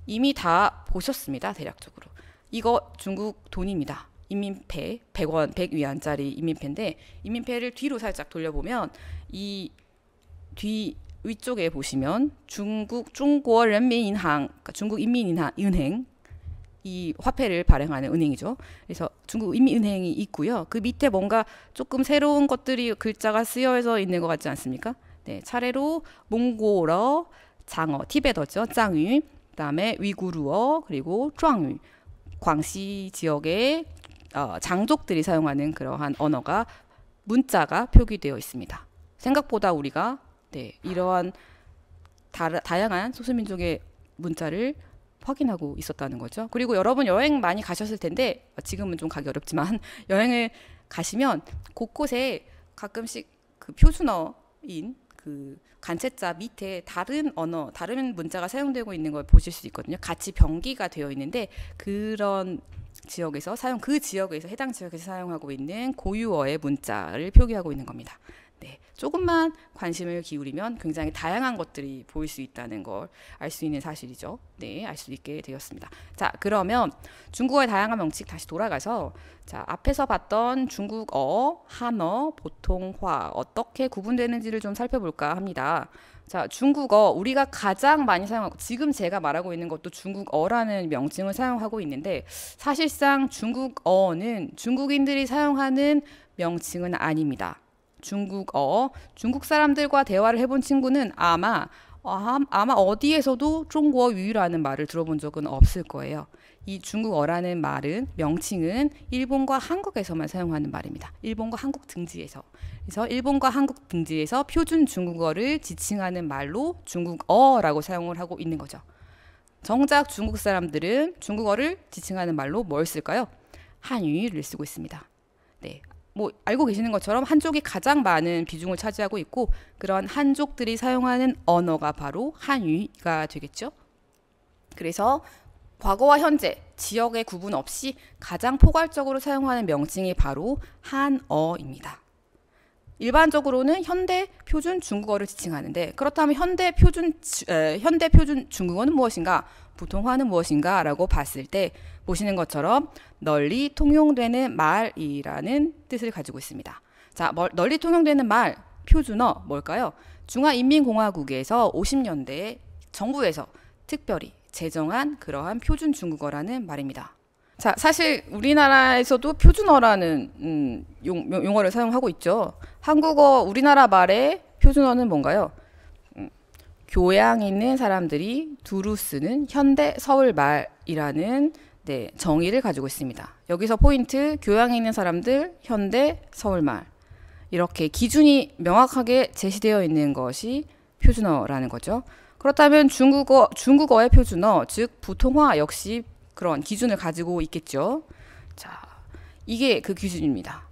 이미 다 보셨습니다. 대략적으로. 이거 중국 돈입니다. 인민폐 100원, 100위안짜리 인민폐인데 인민폐를 뒤로 살짝 돌려보면 이 위쪽에 보시면 중국인민인항, 그러니까 중국인민은행 이 화폐를 발행하는 은행이죠. 그래서 중국인민은행이 있고요. 그 밑에 뭔가 조금 새로운 것들이 글자가 쓰여져 있는 것 같지 않습니까? 네, 차례로 몽골어, 장어, 티베터죠. 짱유, 그다음에 위구르어, 그리고 壮유, 광시 지역의 장족들이 사용하는 그러한 언어가 문자가 표기되어 있습니다. 생각보다 우리가 네, 이러한 다양한 소수민족의 문자를 확인하고 있었다는 거죠. 그리고 여러분 여행 많이 가셨을 텐데 지금은 좀 가기 어렵지만 여행을 가시면 곳곳에 가끔씩 그 표준어인 그 간체자 밑에 다른 문자가 사용되고 있는 걸 보실 수 있거든요. 같이 병기가 되어 있는데 그런 지역에서 해당 지역에서 사용하고 있는 고유어의 문자를 표기하고 있는 겁니다. 네, 조금만 관심을 기울이면 굉장히 다양한 것들이 보일 수 있다는 걸 알 수 있는 사실이죠. 네, 알 수 있게 되었습니다. 자, 그러면 중국어의 다양한 명칭 다시 돌아가서 자, 앞에서 봤던 중국어, 한어, 보통화 어떻게 구분되는지를 좀 살펴볼까 합니다. 자, 중국어 우리가 가장 많이 사용하고 지금 제가 말하고 있는 것도 중국어라는 명칭을 사용하고 있는데 사실상 중국어는 중국인들이 사용하는 명칭은 아닙니다. 중국 사람들과 대화를 해본 친구는 아마 어디에서도 중국어유라는 말을 들어본 적은 없을 거예요. 이 중국어라는 명칭은 일본과 한국에서만 사용하는 말입니다. 일본과 한국 등지에서. 그래서 일본과 한국 등지에서 표준 중국어를 지칭하는 말로 중국어라고 사용을 하고 있는 거죠. 정작 중국 사람들은 중국어를 지칭하는 말로 뭘 쓸까요? 한유를 쓰고 있습니다. 네. 알고 계시는 것처럼 한족이 가장 많은 비중을 차지하고 있고 그런 한족들이 사용하는 언어가 바로 한유가 되겠죠. 그래서 과거와 현재 지역의 구분 없이 가장 포괄적으로 사용하는 명칭이 바로 한어입니다. 일반적으로는 현대 표준 중국어를 지칭하는데 그렇다면 현대 표준 중국어는 무엇인가? 보통화는 무엇인가? 라고 봤을 때 보시는 것처럼 널리 통용되는 말이라는 뜻을 가지고 있습니다. 자, 널리 통용되는 말, 표준어 뭘까요? 중화인민공화국에서 50년대에 정부에서 특별히 제정한 그러한 표준 중국어라는 말입니다. 자, 사실 우리나라에서도 표준어라는 용어를 사용하고 있죠. 한국어 우리나라 말의 표준어는 뭔가요? 교양 있는 사람들이 두루 쓰는 현대 서울말이라는 네, 정의를 가지고 있습니다. 여기서 포인트, 교양에 있는 사람들, 현대, 서울말. 이렇게 기준이 명확하게 제시되어 있는 것이 표준어라는 거죠. 그렇다면 중국어의 표준어, 즉 부통화 역시 그런 기준을 가지고 있겠죠. 자, 이게 그 기준입니다.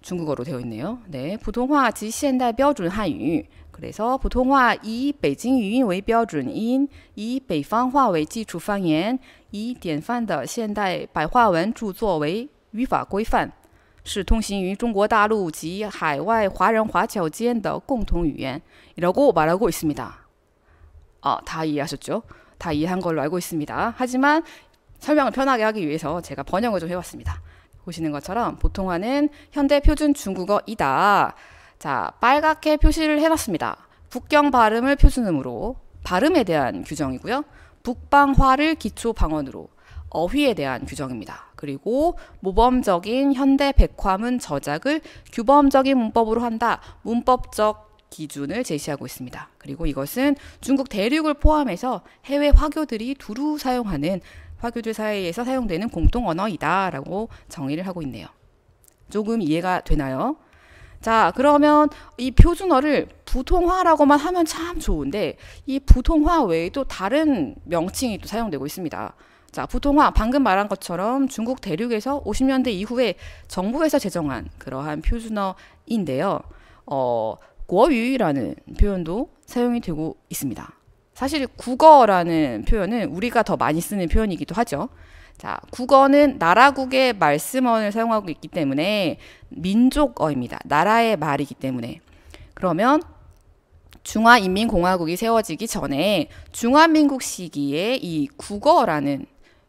중국어로 되어 있네요. 네, 부통화 지 현대标准 한유. 그래서 부통화 이 베이징语音为标准音，以北方话为基础方言，以典范的现代白话文著作为语法规范，是通行于中国大陆及海外华人华侨间的共同语言. 이라고 말하고 있습니다. 다 이해하셨죠? 다 이해한 걸로 알고 있습니다. 하지만 설명을 편하게 하기 위해서 제가 번역을 좀 해봤습니다. 보시는 것처럼 보통화는 현대 표준 중국어이다. 자, 빨갛게 표시를 해놨습니다. 북경 발음을 표준음으로 발음에 대한 규정이고요. 북방화를 기초 방언으로 어휘에 대한 규정입니다. 그리고 모범적인 현대 백화문 저작을 규범적인 문법으로 한다. 문법적 기준을 제시하고 있습니다. 그리고 이것은 중국 대륙을 포함해서 해외 화교들이 두루 사용하는 화교들 사이에서 사용되는 공통 언어이다 라고 정의를 하고 있네요. 조금 이해가 되나요? 자, 그러면 이 표준어를 부통화라고만 하면 참 좋은데 이 부통화 외에도 다른 명칭이 또 사용되고 있습니다. 자, 부통화 방금 말한 것처럼 중국 대륙에서 50년대 이후에 정부에서 제정한 그러한 표준어인데요. 구어유라는 표현도 사용이 되고 있습니다. 사실 국어라는 표현은 우리가 더 많이 쓰는 표현이기도 하죠. 자, 국어는 나라국의 말씀어를 사용하고 있기 때문에 민족어입니다. 나라의 말이기 때문에. 그러면 중화인민공화국이 세워지기 전에 중화민국 시기에 이 국어라는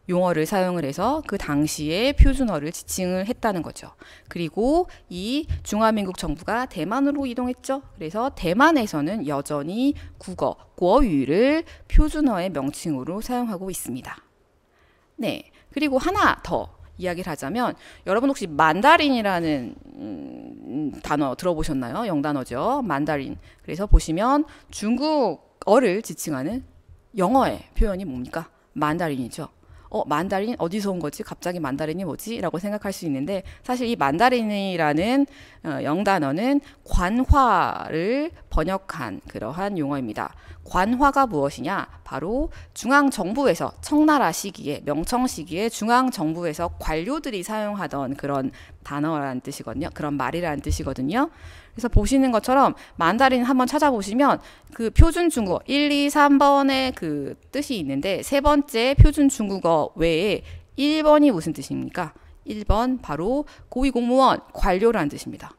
용어를 사용을 해서 그 당시의 표준어를 지칭을 했다는 거죠. 그리고 이 중화민국 정부가 대만으로 이동했죠. 그래서 대만에서는 여전히 국어, 구어유를 표준어의 명칭으로 사용하고 있습니다. 네, 그리고 하나 더 이야기를 하자면 여러분 혹시 만다린이라는 단어 들어보셨나요? 영단어죠. 만다린. 그래서 보시면 중국어를 지칭하는 영어의 표현이 뭡니까? 만다린이죠. 만다린 어디서 온 거지? 갑자기 만다린이 뭐지? 라고 생각할 수 있는데 사실 이 만다린이라는 영단어는 관화를 번역한 그러한 용어입니다. 관화가 무엇이냐? 바로 중앙정부에서 청나라 시기에 명청 시기에 중앙정부에서 관료들이 사용하던 그런 단어라는 뜻이거든요. 그런 말이라는 뜻이거든요. 그래서 보시는 것처럼 만다린 한번 찾아보시면 그 표준 중국어 1, 2, 3번의 그 뜻이 있는데 세 번째 표준 중국어 외에 1번이 무슨 뜻입니까? 1번 바로 고위공무원, 관료라는 뜻입니다.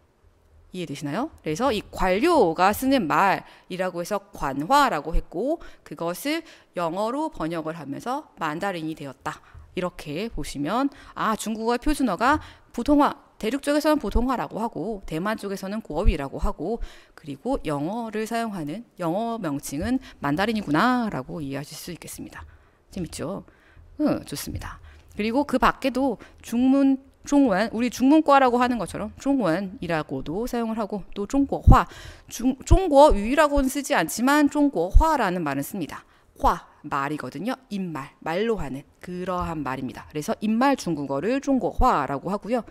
이해되시나요? 그래서 이 관료가 쓰는 말이라고 해서 관화라고 했고 그것을 영어로 번역을 하면서 만다린이 되었다. 이렇게 보시면 중국어의 표준어가 부통화, 대륙 쪽에서는 부통화라고 하고 대만 쪽에서는 구어위라고 하고 그리고 영어를 사용하는 영어 명칭은 만다린이구나 라고 이해하실 수 있겠습니다. 재밌죠? 좋습니다. 그리고 그 밖에도 중문, 중원, 우리 중문과라고 하는 것처럼 중원이라고도 사용을 하고 또 중국화, 중국어유라고는 쓰지 않지만 중국화라는 말은 씁니다. 화, 말이거든요. 입말, 말로 하는 그러한 말입니다. 그래서 입말 중국어를 중국화라고 하고요.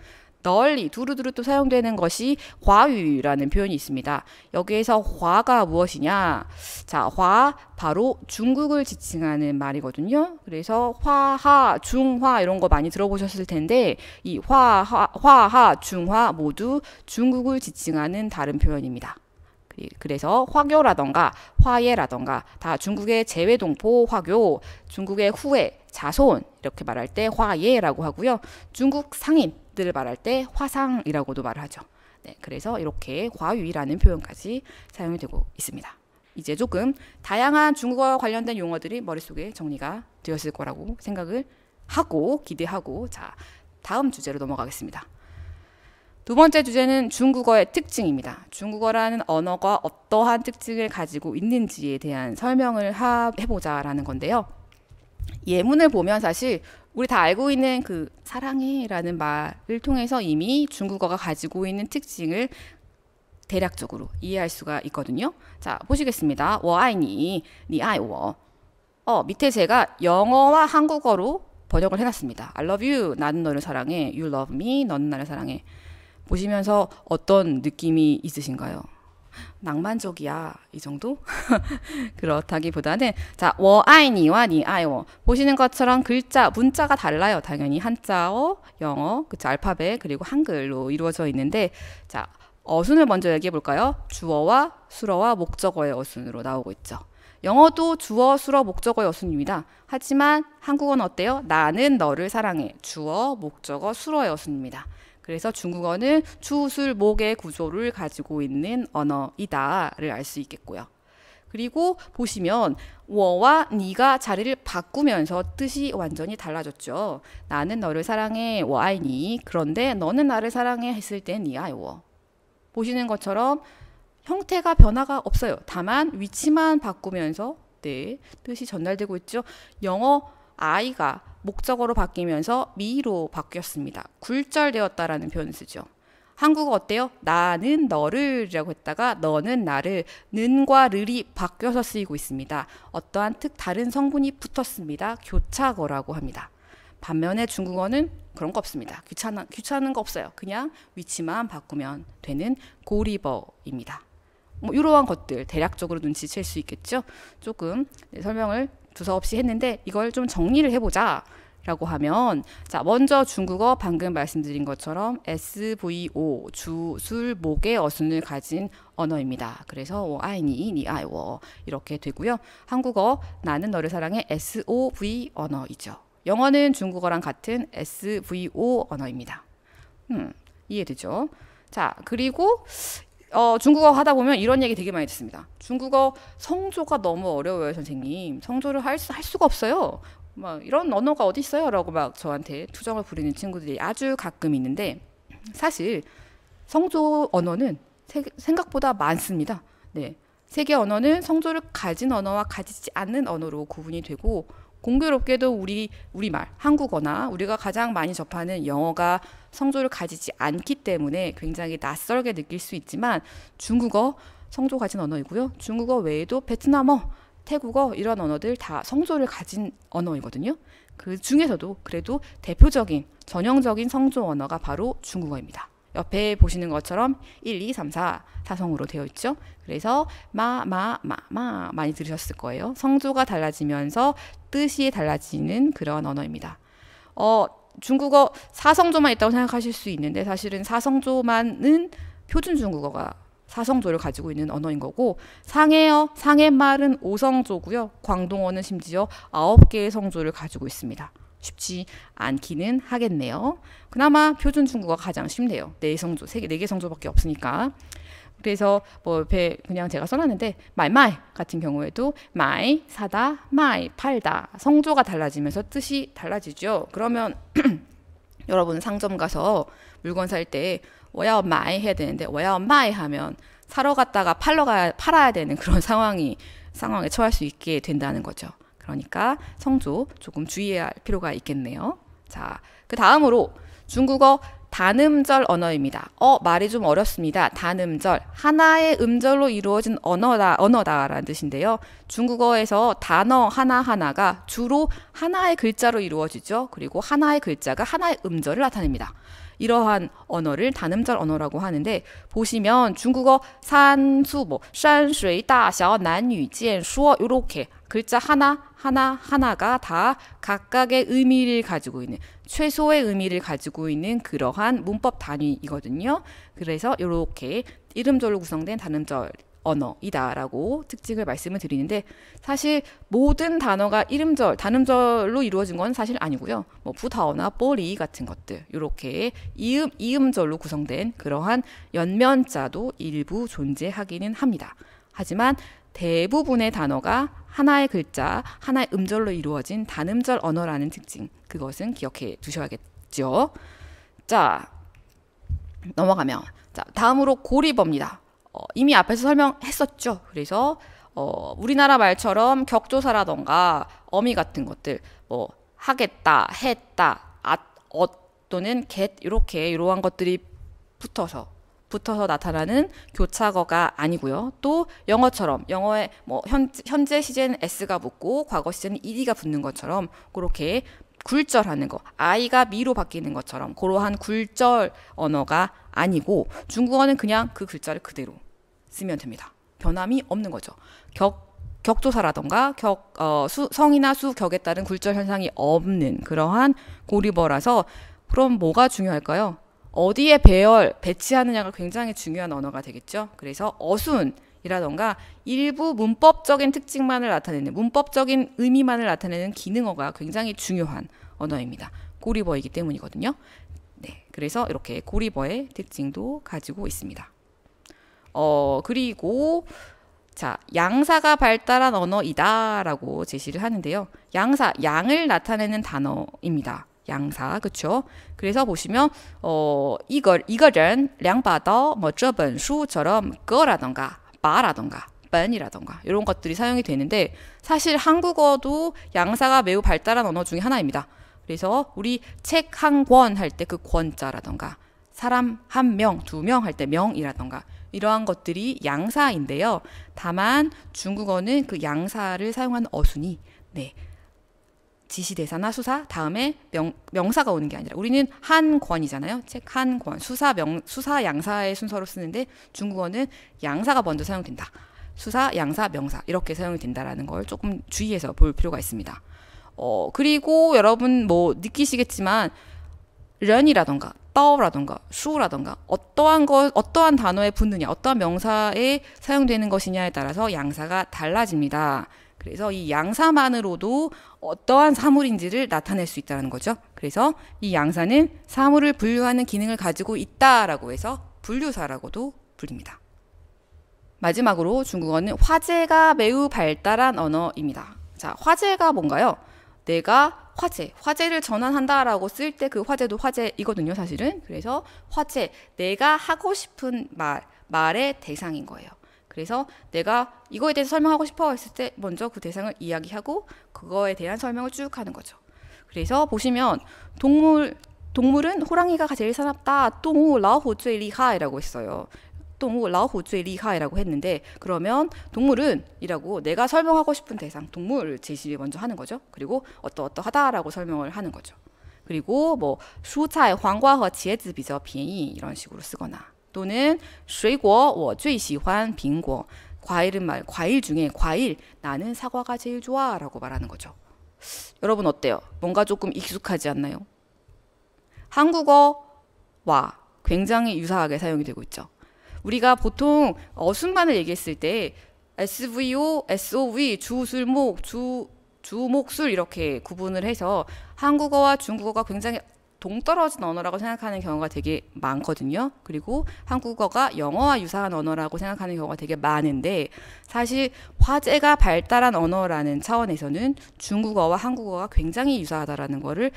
널리 두루두루 또 사용되는 것이 화유라는 표현이 있습니다. 여기에서 화가 무엇이냐? 자, 화 바로 중국을 지칭하는 말이거든요. 그래서 화하, 중화 이런 거 많이 들어보셨을 텐데 이 화하, 중화 모두 중국을 지칭하는 다른 표현입니다. 그래서 화교라던가 화예라던가 다 중국의 재외동포 화교, 중국의 후예, 자손 이렇게 말할 때 화예라고 하고요. 중국 상인들을 말할 때 화상이라고도 말을 하죠. 네, 그래서 이렇게 화유라는 표현까지 사용이 되고 있습니다. 이제 조금 다양한 중국어와 관련된 용어들이 머릿속에 정리가 되었을 거라고 생각을 하고 기대하고 자, 다음 주제로 넘어가겠습니다. 두 번째 주제는 중국어의 특징입니다. 중국어라는 언어가 어떠한 특징을 가지고 있는지에 대한 설명을 해보자라는 건데요. 예문을 보면 사실 우리 다 알고 있는 그 사랑해라는 말을 통해서 이미 중국어가 가지고 있는 특징을 대략적으로 이해할 수가 있거든요. 자, 보시겠습니다. 我爱你, 你爱我. 밑에 제가 영어와 한국어로 번역을 해놨습니다. I love you. 나는 너를 사랑해. You love me. 너는 나를 사랑해. 보시면서 어떤 느낌이 있으신가요? 낭만적이야 이 정도? 그렇다기보다는 자, 我爱你와你爱我 보시는 것처럼 글자, 문자가 달라요. 당연히 한자어, 영어, 그쵸, 알파벳 그리고 한글로 이루어져 있는데 자, 어순을 먼저 얘기해 볼까요? 주어와 수어와 목적어의 어순으로 나오고 있죠. 영어도 주어, 수어, 목적어의 어순입니다. 하지만 한국어는 어때요? 나는 너를 사랑해. 주어, 목적어, 수어의 어순입니다. 그래서 중국어는 주, 술, 목의 구조를 가지고 있는 언어이다를 알 수 있겠고요. 그리고 보시면 我와 니가 자리를 바꾸면서 뜻이 완전히 달라졌죠. 나는 너를 사랑해, 我爱你. 그런데 너는 나를 사랑해 했을 땐你爱我. 보시는 것처럼 형태가 변화가 없어요. 다만 위치만 바꾸면서 네, 뜻이 전달되고 있죠. 영어 I가 목적어로 바뀌면서 me로 바뀌었습니다. 굴절되었다라는 표현을 쓰죠. 한국어 어때요? 나는 너를 이라고 했다가 너는 나를 는과 르이 바뀌어서 쓰이고 있습니다. 어떠한 다른 성분이 붙었습니다. 교차거라고 합니다. 반면에 중국어는 그런 거 없습니다. 귀찮은 거 없어요. 그냥 위치만 바꾸면 되는 고리버입니다. 뭐 이러한 것들 대략적으로 눈치챌 수 있겠죠. 조금 설명을 두서없이 했는데 이걸 좀 정리를 해보자 라고 하면 자, 먼저 중국어 방금 말씀드린 것처럼 SVO 주, 술, 목의 어순을 가진 언어입니다. 그래서 我爱你, 你爱我 이렇게 되고요. 한국어 나는 너를 사랑해 SOV 언어이죠. 영어는 중국어랑 같은 SVO 언어입니다. 이해되죠? 자, 그리고 중국어 하다 보면 이런 얘기 되게 많이 듣습니다. 중국어 성조가 너무 어려워요, 선생님. 성조를 할 수가 없어요. 막 이런 언어가 어디 있어요? 라고 막 저한테 투정을 부리는 친구들이 아주 가끔 있는데 사실 성조 언어는 생각보다 많습니다. 네. 세계 언어는 성조를 가진 언어와 가지지 않는 언어로 구분이 되고 공교롭게도 우리말, 한국어나 우리가 가장 많이 접하는 영어가 성조를 가지지 않기 때문에 굉장히 낯설게 느낄 수 있지만 중국어 성조 가진 언어이고요. 중국어 외에도 베트남어, 태국어 이런 언어들 다 성조를 가진 언어이거든요. 그 중에서도 그래도 대표적인 전형적인 성조 언어가 바로 중국어입니다. 옆에 보시는 것처럼 1, 2, 3, 4 사성으로 되어 있죠. 그래서 많이 들으셨을 거예요. 성조가 달라지면서 뜻이 달라지는 그런 언어입니다. 중국어 사성조만 있다고 생각하실 수 있는데 사실은 사성조만은 표준 중국어가 사성조를 가지고 있는 언어인 거고 상해어, 상해말은 5성조고요. 광동어는 심지어 9개의 성조를 가지고 있습니다. 쉽지 않기는 하겠네요. 그나마 표준 중국어가 가장 쉽네요. 4성조, 4개 성조밖에 없으니까. 그래서 뭐 옆에 그냥 제가 써놨는데 말마이 같은 경우에도 마이, 사다, 마이, 팔다 성조가 달라지면서 뜻이 달라지죠. 그러면 여러분 상점 가서 물건 살 때 我要买 해야 되는데 我要卖 하면 사러 갔다가 팔아야 되는 그런 상황에 처할 수 있게 된다는 거죠. 그러니까 성조 조금 주의해야 할 필요가 있겠네요. 자, 그 다음으로 중국어 단음절 언어입니다. 말이 좀 어렵습니다. 단음절, 하나의 음절로 이루어진 언어다라는 뜻인데요. 중국어에서 단어 하나하나가 주로 하나의 글자로 이루어지죠. 그리고 하나의 글자가 하나의 음절을 나타냅니다. 이러한 언어를 단음절 언어라고 하는데 보시면 중국어 산수,山水大小男女见说 이렇게 글자 하나가 다 각각의 의미를 가지고 있는 최소의 의미를 가지고 있는 그러한 문법 단위이거든요. 그래서 이렇게 이름절로 구성된 단음절 언어이다라고 특징을 말씀을 드리는데 사실 모든 단어가 단음절로 이루어진 건 사실 아니고요. 뭐 부타어나 뽀리 같은 것들 이렇게 이음절로 구성된 그러한 연면자도 일부 존재하기는 합니다. 하지만 대부분의 단어가 하나의 글자, 하나의 음절로 이루어진 단음절 언어라는 특징, 그것은 기억해 두셔야겠죠. 자, 넘어가면 자, 다음으로 고리버입니다. 이미 앞에서 설명했었죠. 그래서 우리나라 말처럼 격조사라던가 어미 같은 것들 뭐 하겠다, 했다, 또는 get 이러한 것들이 붙어서 나타나는 교차어가 아니고요. 또 영어처럼 영어에 뭐 현재 시제는 s가 붙고 과거 시제는 ed가 붙는 것처럼 그렇게 굴절하는 거, 아이가 미로 바뀌는 것처럼 그러한 굴절 언어가 아니고 중국어는 그냥 그 글자를 그대로 쓰면 됩니다. 변함이 없는 거죠. 격조사라던가 성이나 수, 격에 따른 굴절 현상이 없는 그러한 고리버라서 그럼 뭐가 중요할까요? 어디에 배치하느냐가 굉장히 중요한 언어가 되겠죠. 그래서 어순이라던가 일부 문법적인 특징만을 나타내는 문법적인 의미만을 나타내는 기능어가 굉장히 중요한 언어입니다. 고리버이기 때문이거든요. 네, 그래서 이렇게 고리버의 특징도 가지고 있습니다. 그리고 자, 양사가 발달한 언어이다라고 제시를 하는데요. 양사, 양을 나타내는 단어입니다. 양사, 그쵸? 그래서 보시면 이거는 200뭐这本书처럼 거라던가 바라던가 뻔이라던가 이런 것들이 사용이 되는데 사실 한국어도 양사가 매우 발달한 언어 중에 하나입니다. 그래서 우리 책 한 권 할 때 그 권자라던가 사람 한 명, 두 명 할 때 명이라던가 이러한 것들이 양사인데요. 다만 중국어는 그 양사를 사용한 어순이 네, 지시대사나 수사 다음에 명사가 오는 게 아니라 우리는 한 권이잖아요. 책 한 권, 수사 양사의 순서로 쓰는데 중국어는 양사가 먼저 사용된다. 수사, 양사, 명사 이렇게 사용이 된다라는 걸 조금 주의해서 볼 필요가 있습니다. 그리고 여러분 뭐 느끼시겠지만 런이라던가 떠라던가 슈라던가 어떠한 단어에 붙느냐, 어떠한 명사에 사용되는 것이냐에 따라서 양사가 달라집니다. 그래서 이 양사만으로도 어떠한 사물인지를 나타낼 수 있다는 거죠. 그래서 이 양사는 사물을 분류하는 기능을 가지고 있다라고 해서 분류사라고도 불립니다. 마지막으로 중국어는 화제가 매우 발달한 언어입니다. 자, 화제가 뭔가요? 내가 화제를 전환한다라고 쓸 때 그 화제도 화제이거든요, 사실은. 그래서 화제, 내가 하고 싶은 말의 대상인 거예요. 그래서 내가 이거에 대해서 설명하고 싶어 했을 때 먼저 그 대상을 이야기하고 그거에 대한 설명을 쭉 하는 거죠. 그래서 보시면 동물은 호랑이가 제일 사납다. 动物老虎最厉害라고 했어요. 动物老虎最厉害라고 했는데 그러면 동물은 이라고 내가 설명하고 싶은 대상, 동물을 제시를 먼저 하는 거죠. 그리고 어떠하다라고 설명을 하는 거죠. 그리고 뭐蔬菜黄瓜和茄子比较便宜 이런 식으로 쓰거나 또는 水果我最喜欢苹果 과일 중에 과일 나는 사과가 제일 좋아 라고 말하는 거죠. 여러분 어때요? 뭔가 조금 익숙하지 않나요? 한국어와 굉장히 유사하게 사용이 되고 있죠. 우리가 보통 어순만을 얘기했을 때 SVO, SOV, 주술목, 주목술 이렇게 구분을 해서 한국어와 중국어가 굉장히 동떨어진 언어라고 생각하는 경우가 되게 많거든요. 그리고 한국어가 영어와 유사한 언어라고 생각하는 경우가 되게 많은데 사실 화제가 발달한 언어라는 차원에서는 중국어와 한국어가 굉장히 유사하다라는 거를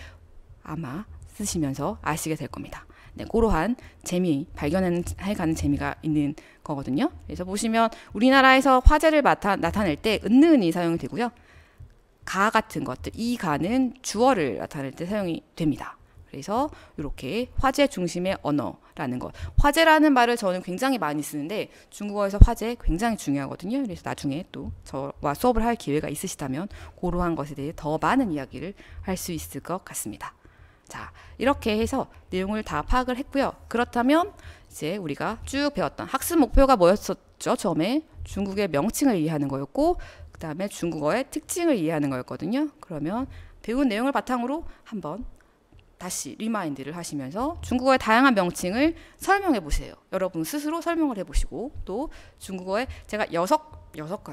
아마 쓰시면서 아시게 될 겁니다. 네, 그러한 발견해가는 재미가 있는 거거든요. 그래서 보시면 우리나라에서 화제를 나타낼 때 은는이 사용이 되고요. 가 같은 것들, 이 가는 주어를 나타낼 때 사용이 됩니다. 그래서 이렇게 화제 중심의 언어라는 것. 화제라는 말을 저는 굉장히 많이 쓰는데 중국어에서 화제 굉장히 중요하거든요. 그래서 나중에 또 저와 수업을 할 기회가 있으시다면 그러한 것에 대해 더 많은 이야기를 할 수 있을 것 같습니다. 자, 이렇게 해서 내용을 다 파악을 했고요. 그렇다면 이제 우리가 쭉 배웠던 학습 목표가 뭐였었죠? 처음에 중국의 명칭을 이해하는 거였고 그 다음에 중국어의 특징을 이해하는 거였거든요. 그러면 배운 내용을 바탕으로 한번 다시 리마인드를 하시면서 중국어의 다양한 명칭을 설명해 보세요. 여러분 스스로 설명을 해보시고 또 중국어의 제가 여섯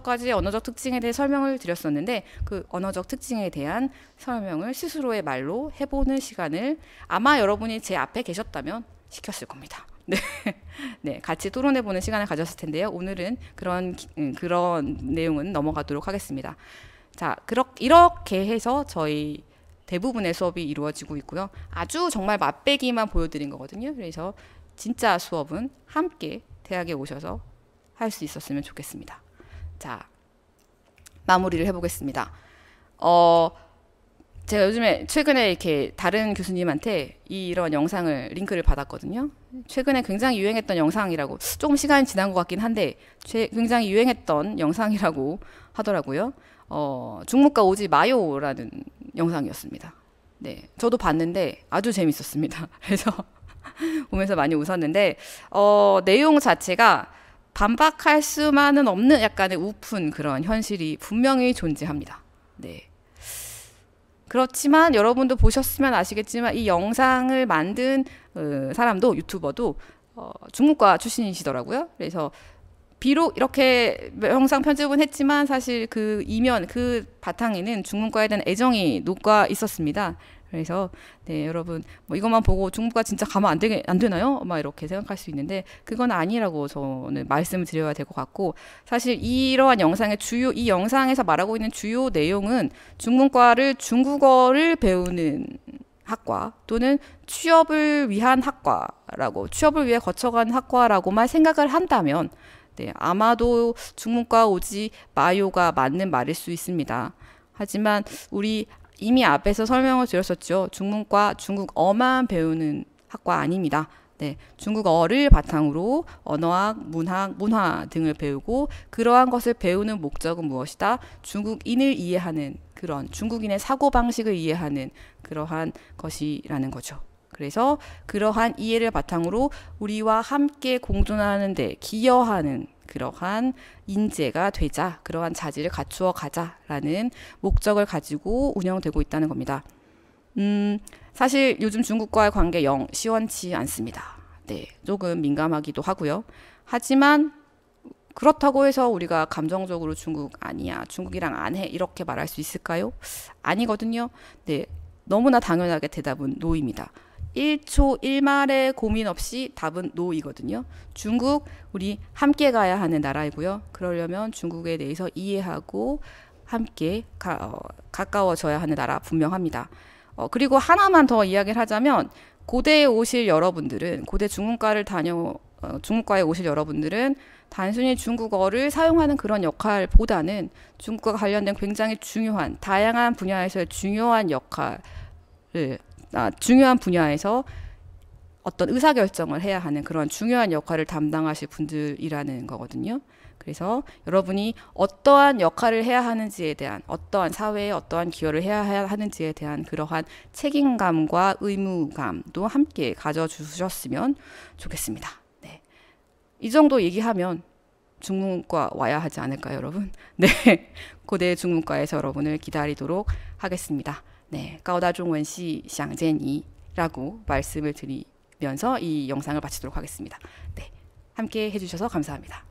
가지의 언어적 특징에 대해 설명을 드렸었는데 그 언어적 특징에 대한 설명을 스스로의 말로 해보는 시간을 아마 여러분이 제 앞에 계셨다면 시켰을 겁니다. 네, 네, 같이 토론해보는 시간을 가졌을 텐데요. 오늘은 그런 내용은 넘어가도록 하겠습니다. 자, 이렇게 해서 저희 대부분의 수업이 이루어지고 있고요. 아주 정말 맛배기만 보여드린 거거든요. 그래서 진짜 수업은 함께 대학에 오셔서 할 수 있었으면 좋겠습니다. 자, 마무리를 해보겠습니다. 제가 최근에 이렇게 다른 교수님한테 이런 영상을 링크를 받았거든요. 최근에 굉장히 유행했던 영상이라고 조금 시간이 지난 것 같긴 한데 굉장히 유행했던 영상이라고 하더라고요. 중국가 오지 마요라는 영상이었습니다. 네, 저도 봤는데 아주 재밌었습니다. 그래서 보면서 많이 웃었는데 내용 자체가 반박할 수만은 없는 약간의 우픈 그런 현실이 분명히 존재합니다. 네. 그렇지만 여러분도 보셨으면 아시겠지만 이 영상을 만든 사람도 유튜버도 중문과 출신이시더라고요. 그래서 비록 이렇게 영상 편집은 했지만 사실 그 이면 그 바탕에는 중문과에 대한 애정이 녹아 있었습니다. 그래서 네, 여러분 뭐 이것만 보고 중문과 진짜 가면 안 되나요? 막 이렇게 생각할 수 있는데 그건 아니라고 저는 말씀을 드려야 될 것 같고, 사실 이러한 영상의 이 영상에서 말하고 있는 주요 내용은 중문과를 중국어를 배우는 학과 또는 취업을 위한 학과라고, 취업을 위해 거쳐간 학과라고만 생각을 한다면 네, 아마도 중문과 오지 마요가 맞는 말일 수 있습니다. 하지만 우리 이미 앞에서 설명을 드렸었죠. 중문과 중국어만 배우는 학과 아닙니다. 네, 중국어를 바탕으로 언어학, 문학, 문화 등을 배우고, 그러한 것을 배우는 목적은 무엇이다? 중국인을 이해하는, 그런 중국인의 사고방식을 이해하는 그러한 것이라는 거죠. 그래서 그러한 이해를 바탕으로 우리와 함께 공존하는 데 기여하는 그러한 인재가 되자, 그러한 자질을 갖추어 가자라는 목적을 가지고 운영되고 있다는 겁니다. 사실 요즘 중국과의 관계 영 시원치 않습니다. 네, 조금 민감하기도 하고요. 하지만 그렇다고 해서 우리가 감정적으로 중국 아니야, 중국이랑 안 해, 이렇게 말할 수 있을까요? 아니거든요. 네, 너무나 당연하게 대답은 노입니다. 1초 1말의 고민 없이 답은 노이거든요. 중국, 우리 함께 가야 하는 나라이고요. 그러려면 중국에 대해서 이해하고 함께 가까워져야 하는 나라 분명합니다. 그리고 하나만 더 이야기를 하자면, 고대에 오실 여러분들은, 고대 중문과를 중문과에 오실 여러분들은 단순히 중국어를 사용하는 그런 역할보다는 중국과 관련된 굉장히 중요한, 다양한 분야에서의 중요한 중요한 분야에서 어떤 의사결정을 해야 하는 그런 중요한 역할을 담당하실 분들이라는 거거든요. 그래서 여러분이 어떠한 역할을 해야 하는지에 대한, 어떠한 사회에 어떠한 기여를 해야 하는지에 대한 그러한 책임감과 의무감도 함께 가져주셨으면 좋겠습니다. 네. 이 정도 얘기하면 중문과 와야 하지 않을까요, 여러분? 네. 고대 중문과에서 여러분을 기다리도록 하겠습니다. 네, 가오다중원시 샹제니라고 말씀을 드리면서 이 영상을 마치도록 하겠습니다. 네, 함께 해주셔서 감사합니다.